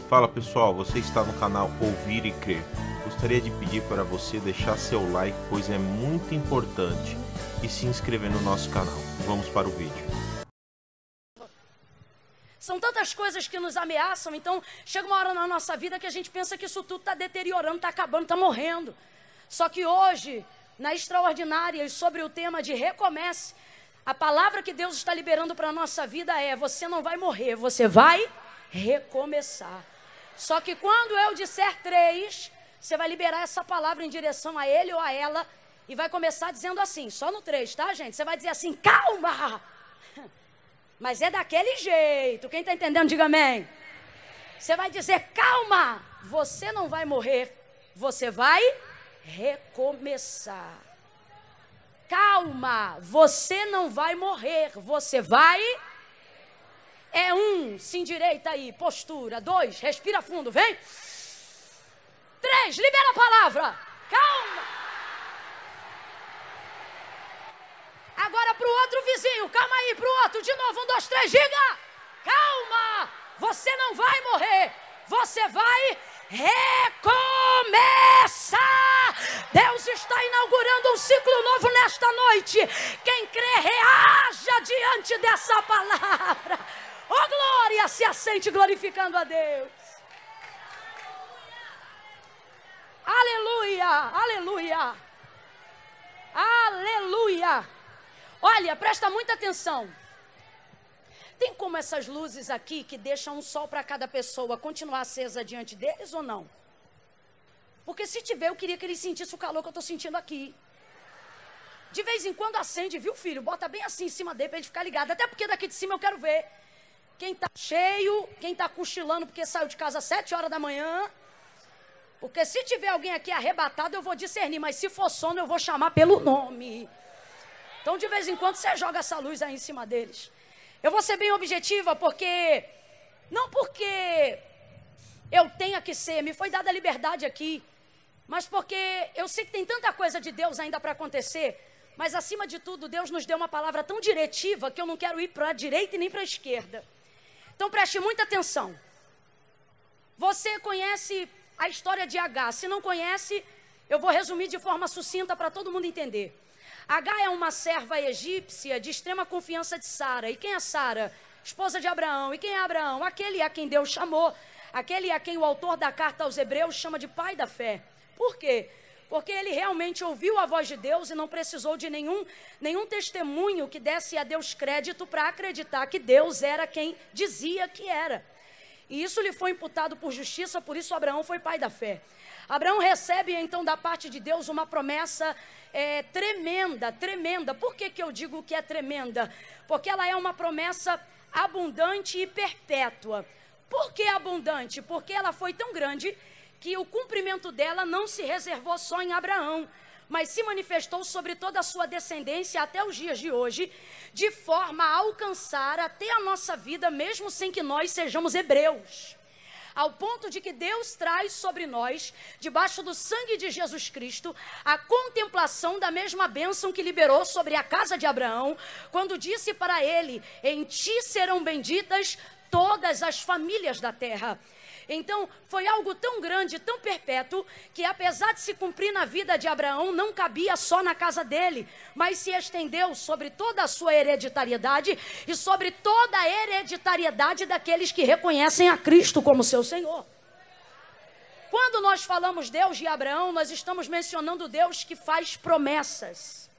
Fala pessoal, você está no canal Ouvir e Crer. Gostaria de pedir para você deixar seu like, pois é muito importante, e se inscrever no nosso canal. Vamos para o vídeo. São tantas coisas que nos ameaçam, então chega uma hora na nossa vida que a gente pensa que isso tudo está deteriorando, está acabando, está morrendo. Só que hoje, na Extraordinária, e sobre o tema de recomece, a palavra que Deus está liberando para a nossa vida é: você não vai morrer, você vai recomeçar. Só que quando eu disser 3, você vai liberar essa palavra em direção a ele ou a ela e vai começar dizendo assim, só no 3, tá, gente? Você vai dizer assim: calma! Mas é daquele jeito. Quem está entendendo, diga amém. Você vai dizer: calma, você não vai morrer, você vai recomeçar. Calma, você não vai morrer, você vai... É 1, se endireita aí, postura. 2, respira fundo, vem. 3, libera a palavra. Calma. Agora para o outro vizinho, calma aí, para o outro, de novo, 1, 2, 3, diga. Calma, você não vai morrer, você vai recomeçar. Deus está inaugurando um ciclo novo nesta noite. Quem crê, reaja diante dessa palavra. Oh, glória, se assente glorificando a Deus. Aleluia, aleluia, aleluia. Olha, presta muita atenção. Tem como essas luzes aqui, que deixam um sol para cada pessoa, continuar acesa diante deles ou não? Porque se tiver, eu queria que eles sentissem o calor que eu estou sentindo aqui. De vez em quando acende, viu, filho? Bota bem assim em cima dele para ele ficar ligado. Até porque daqui de cima eu quero ver quem está cheio, quem está cochilando porque saiu de casa às 7 horas da manhã. Porque se tiver alguém aqui arrebatado, eu vou discernir. Mas se for sono, eu vou chamar pelo nome. Então, de vez em quando, você joga essa luz aí em cima deles. Eu vou ser bem objetiva, porque... Não porque eu tenha que ser, me foi dada a liberdade aqui. Mas porque eu sei que tem tanta coisa de Deus ainda para acontecer. Mas, acima de tudo, Deus nos deu uma palavra tão diretiva que eu não quero ir para a direita e nem para a esquerda. Então, preste muita atenção. Você conhece a história de Agar? Se não conhece, eu vou resumir de forma sucinta para todo mundo entender. Agar é uma serva egípcia de extrema confiança de Sara. E quem é Sara? Esposa de Abraão. E quem é Abraão? Aquele a quem Deus chamou. Aquele a quem o autor da carta aos Hebreus chama de pai da fé. Por quê? Porque ele realmente ouviu a voz de Deus e não precisou de nenhum testemunho que desse a Deus crédito para acreditar que Deus era quem dizia que era. E isso lhe foi imputado por justiça, por isso Abraão foi pai da fé. Abraão recebe então da parte de Deus uma promessa tremenda, tremenda. Por que eu digo que é tremenda? Porque ela é uma promessa abundante e perpétua. Por que abundante? Porque ela foi tão grande que o cumprimento dela não se reservou só em Abraão, mas se manifestou sobre toda a sua descendência até os dias de hoje, de forma a alcançar até a nossa vida, mesmo sem que nós sejamos hebreus. Ao ponto de que Deus traz sobre nós, debaixo do sangue de Jesus Cristo, a contemplação da mesma bênção que liberou sobre a casa de Abraão, quando disse para ele: em ti serão benditas todas as famílias da terra. Então, foi algo tão grande, tão perpétuo, que apesar de se cumprir na vida de Abraão, não cabia só na casa dele, mas se estendeu sobre toda a sua hereditariedade e sobre toda a hereditariedade daqueles que reconhecem a Cristo como seu Senhor. Quando nós falamos Deus de Abraão, nós estamos mencionando Deus que faz promessas.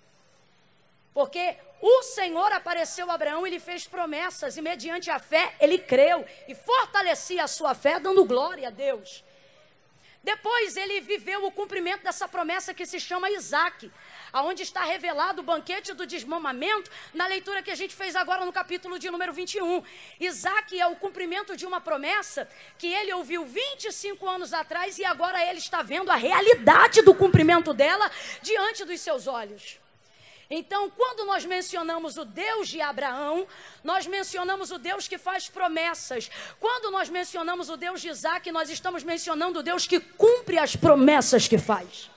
Porque o Senhor apareceu a Abraão e lhe fez promessas, e mediante a fé ele creu e fortalecia a sua fé, dando glória a Deus. Depois ele viveu o cumprimento dessa promessa que se chama Isaque, aonde está revelado o banquete do desmamamento, na leitura que a gente fez agora no capítulo de número 21. Isaque é o cumprimento de uma promessa que ele ouviu 25 anos atrás e agora ele está vendo a realidade do cumprimento dela diante dos seus olhos. Então, quando nós mencionamos o Deus de Abraão, nós mencionamos o Deus que faz promessas. Quando nós mencionamos o Deus de Isaque, nós estamos mencionando o Deus que cumpre as promessas que faz.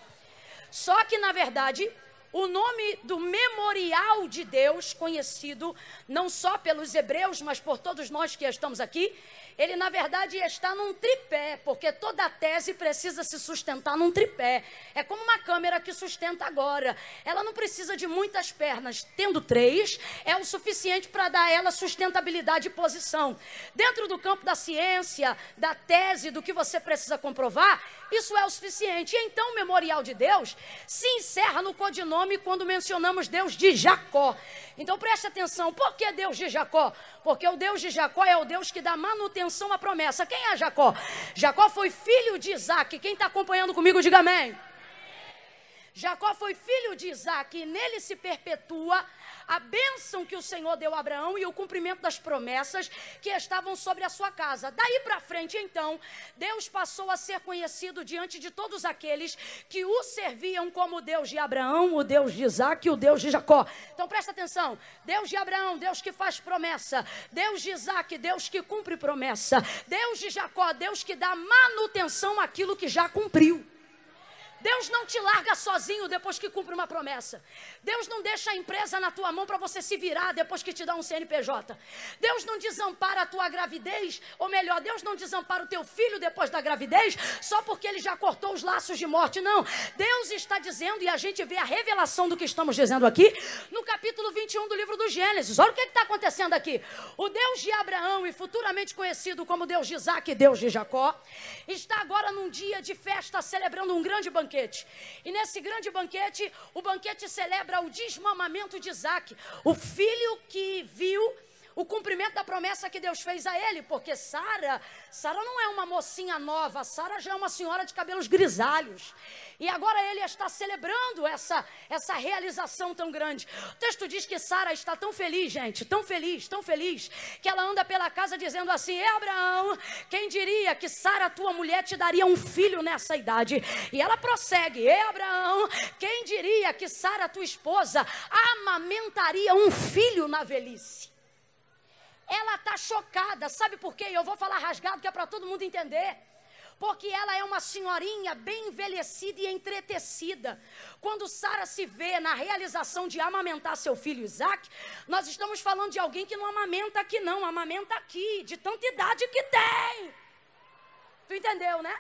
Só que, na verdade, o nome do memorial de Deus, conhecido não só pelos hebreus, mas por todos nós que estamos aqui, ele na verdade está num tripé, porque toda tese precisa se sustentar num tripé. É como uma câmera que sustenta agora. Ela não precisa de muitas pernas. Tendo 3, é o suficiente para dar a ela sustentabilidade e posição. Dentro do campo da ciência, da tese, do que você precisa comprovar, isso é o suficiente. E então o memorial de Deus se encerra no codinome quando mencionamos Deus de Jacó. Então preste atenção, por que Deus de Jacó? Porque o Deus de Jacó é o Deus que dá manutenção à promessa. Quem é Jacó? Jacó foi filho de Isaac. Quem está acompanhando comigo, diga amém. Jacó foi filho de Isaac e nele se perpetua a bênção que o Senhor deu a Abraão e o cumprimento das promessas que estavam sobre a sua casa. Daí para frente, então, Deus passou a ser conhecido diante de todos aqueles que o serviam como o Deus de Abraão, o Deus de Isaac e o Deus de Jacó. Então presta atenção, Deus de Abraão, Deus que faz promessa, Deus de Isaac, Deus que cumpre promessa, Deus de Jacó, Deus que dá manutenção àquilo que já cumpriu. Deus não te larga sozinho depois que cumpre uma promessa. Deus não deixa a empresa na tua mão para você se virar depois que te dá um CNPJ. Deus não desampara a tua gravidez, ou melhor, Deus não desampara o teu filho depois da gravidez só porque ele já cortou os laços de morte, não. Deus está dizendo, e a gente vê a revelação do que estamos dizendo aqui, no capítulo 21 do livro do Gênesis. Olha o que está acontecendo aqui. O Deus de Abraão, e futuramente conhecido como Deus de Isaac e Deus de Jacó, está agora num dia de festa celebrando um grande banquete. E nesse grande banquete, o banquete celebra o desmamamento de Isaac, o filho que viu o cumprimento da promessa que Deus fez a ele, porque Sara não é uma mocinha nova, Sara já é uma senhora de cabelos grisalhos. E agora ele está celebrando essa realização tão grande. O texto diz que Sara está tão feliz, gente, tão feliz, que ela anda pela casa dizendo assim: Abraão, quem diria que Sara, tua mulher, te daria um filho nessa idade? E ela prossegue: Abraão, quem diria que Sara, tua esposa, amamentaria um filho na velhice? Ela está chocada, sabe por quê? Eu vou falar rasgado que é para todo mundo entender. Porque ela é uma senhorinha bem envelhecida e entretecida. Quando Sara se vê na realização de amamentar seu filho Isaac, nós estamos falando de alguém que não amamenta aqui não, amamenta aqui, de tanta idade que tem. Tu entendeu, né?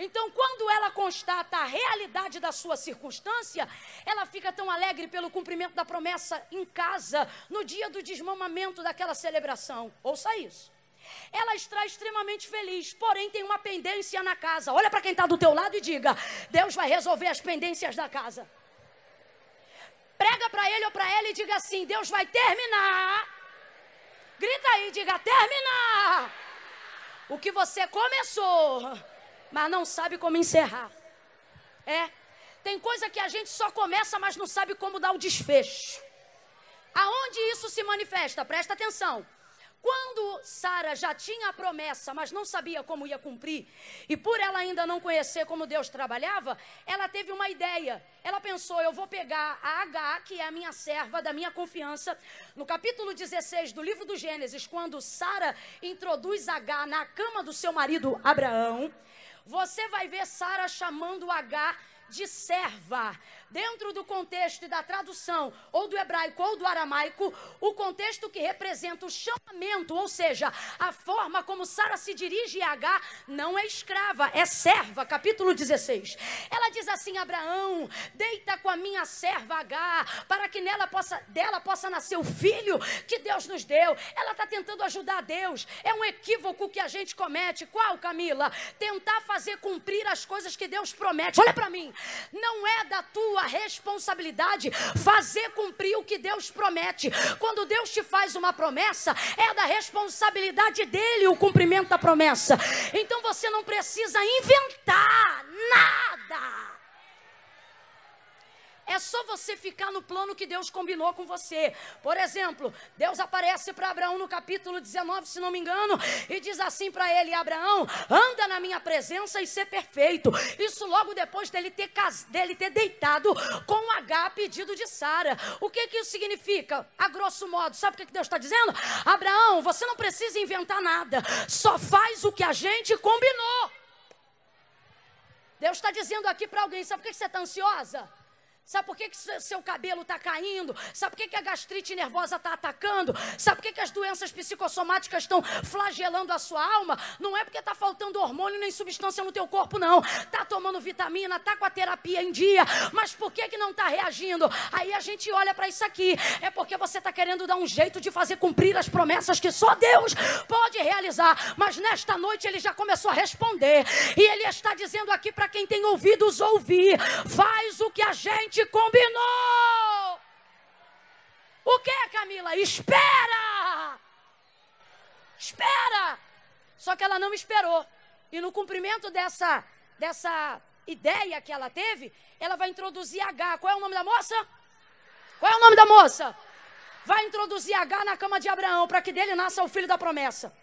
Então, quando ela constata a realidade da sua circunstância, ela fica tão alegre pelo cumprimento da promessa em casa, no dia do desmamamento daquela celebração. Ouça isso. Ela está extremamente feliz, porém tem uma pendência na casa. Olha para quem está do teu lado e diga: Deus vai resolver as pendências da casa. Prega para ele ou para ela e diga assim: Deus vai terminar. Grita aí, diga: terminar o que você começou, mas não sabe como encerrar. Tem coisa que a gente só começa, mas não sabe como dar o desfecho. Aonde isso se manifesta? Presta atenção. Quando Sara já tinha a promessa, mas não sabia como ia cumprir, e por ela ainda não conhecer como Deus trabalhava, ela teve uma ideia. Ela pensou: eu vou pegar a H, que é a minha serva, da minha confiança. No capítulo 16 do livro do Gênesis, quando Sara introduz H na cama do seu marido Abraão, você vai ver Sara chamando H de serva. Dentro do contexto e da tradução, ou do hebraico ou do aramaico, o contexto que representa o chamamento, ou seja, a forma como Sara se dirige a H, não é escrava, é serva. Capítulo 16. Ela diz assim: Abraão, deita com a minha serva H, para que dela possa nascer o filho que Deus nos deu. Ela está tentando ajudar Deus. É um equívoco que a gente comete. Qual, Camila? Tentar fazer cumprir as coisas que Deus promete. Olha para mim. Não é da tua responsabilidade fazer cumprir o que Deus promete. Quando Deus te faz uma promessa, é da responsabilidade dele o cumprimento da promessa. Então você não precisa inventar nada. É só você ficar no plano que Deus combinou com você. Por exemplo, Deus aparece para Abraão no capítulo 19, se não me engano, e diz assim para ele: Abraão, anda na minha presença e ser perfeito. Isso logo depois dele ter deitado com H, pedido de Sara. O que isso significa? A grosso modo, sabe o que Deus está dizendo? Abraão, você não precisa inventar nada, só faz o que a gente combinou. Deus está dizendo aqui para alguém: sabe por que você está ansiosa? Sabe por que seu cabelo está caindo? Sabe por que a gastrite nervosa está atacando? Sabe por que as doenças psicossomáticas estão flagelando a sua alma? Não é porque está faltando hormônio nem substância no teu corpo, não. Está tomando vitamina, está com a terapia em dia. Mas por que não está reagindo? Aí a gente olha para isso aqui. É porque você está querendo dar um jeito de fazer cumprir as promessas que só Deus pode realizar. Mas nesta noite ele já começou a responder. E ele está dizendo aqui para quem tem ouvidos ouvir. Faz o que a gente combinou. O que, Camila? Espera! Espera! Só que ela não esperou. E no cumprimento dessa ideia que ela teve, ela vai introduzir H. Qual é o nome da moça? Qual é o nome da moça? Vai introduzir H na cama de Abraão, para que dele nasça o filho da promessa.